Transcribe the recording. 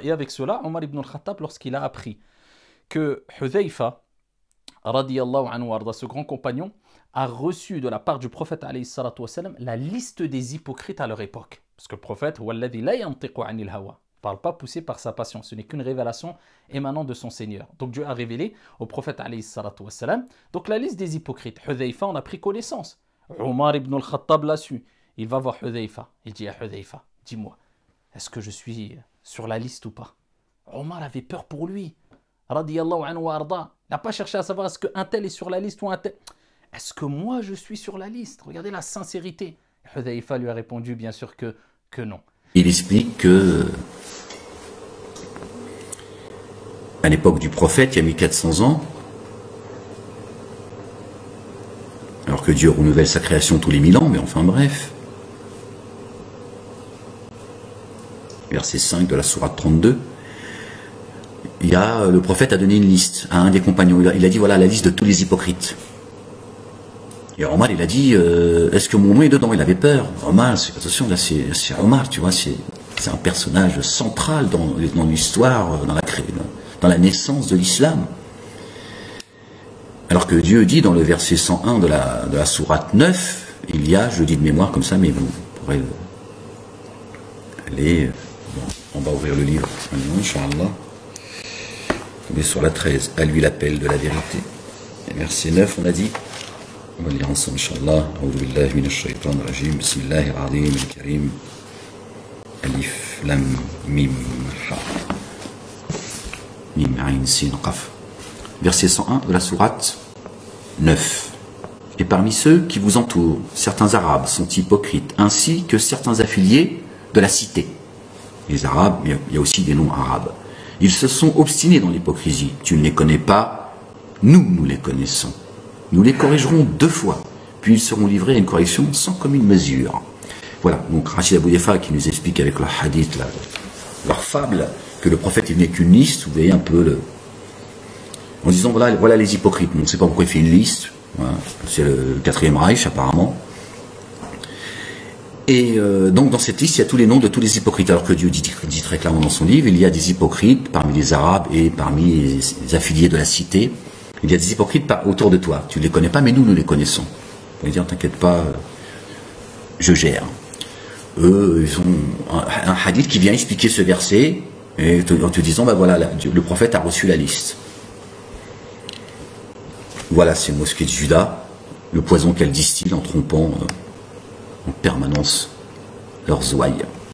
Et avec cela, Omar ibn al-Khattab, lorsqu'il a appris que Hudhayfa, radiyallahu anhu warda, ce grand compagnon, a reçu de la part du prophète alayhi salatu wassalam, la liste des hypocrites à leur époque. Parce que le prophète, walladhi la yantiqu anil hawa, ne parle pas poussé par sa passion, ce n'est qu'une révélation émanant de son Seigneur. Donc Dieu a révélé au prophète alayhi salatu wassalam, donc la liste des hypocrites. Hudhayfa en a pris connaissance. Omar ibn al-Khattab l'a su. Il va voir Hudhayfa. Il dit à Hudhayfa, dis-moi, est-ce que je suis sur la liste ou pas? Omar avait peur pour lui. Radiyallahu anhu wa arda. Il n'a pas cherché à savoir est-ce qu'un tel est sur la liste ou un tel. Est-ce que moi je suis sur la liste? Regardez la sincérité. Hudhayfa lui a répondu bien sûr que non. Il explique que à l'époque du prophète, il y a 1400 ans, alors que Dieu renouvelle sa création tous les 1000 ans, mais enfin bref. Verset 5 de la sourate 32, le prophète a donné une liste à un des compagnons. Il a dit, voilà la liste de tous les hypocrites. Et Omar, il a dit, est-ce que mon nom est dedans? Il avait peur. Omar, attention, là c'est Omar, tu vois, c'est un personnage central dans l'histoire, dans la naissance de l'islam. Alors que Dieu dit dans le verset 101 de la sourate 9, il y a, je le dis de mémoire comme ça, mais vous pourrez aller, bon, on va ouvrir le livre, Inch'Allah. On est sur la 13, à lui l'appel de la vérité. Et verset 9, on a dit, on va lire ensemble, Inch'Allah. A'udhu billahi minash shaytanir rajim. Bismillahir rahmanir karim. Alif lam mim ha. Mim ayn sin qaf. Verset 101 de la sourate 9. Et parmi ceux qui vous entourent, certains Arabes sont hypocrites, ainsi que certains affiliés de la cité. Les Arabes, il y a aussi des noms arabes. Ils se sont obstinés dans l'hypocrisie. Tu ne les connais pas, nous les connaissons. Nous les corrigerons 2 fois, puis ils seront livrés à une correction sans commune mesure. Voilà, donc Rachid Abou Defa qui nous explique avec leur hadith, leur fable, que le prophète il n'est qu'une liste, vous voyez un peu en disant voilà les hypocrites. On ne sait pas pourquoi il fait une liste, voilà. C'est le 4e Reich apparemment. Et donc dans cette liste, il y a tous les noms de tous les hypocrites, alors que Dieu dit très clairement dans son livre, il y a des hypocrites parmi les Arabes et parmi les affiliés de la cité. Il y a des hypocrites autour de toi. Tu ne les connais pas, mais nous les connaissons. On va dire, t'inquiète pas, je gère. Eux, ils ont un hadith qui vient expliquer ce verset, et en te disant, voilà, le prophète a reçu la liste. Voilà ces mosquées de Juda, le poison qu'elles distillent en trompant en permanence leurs ouailles.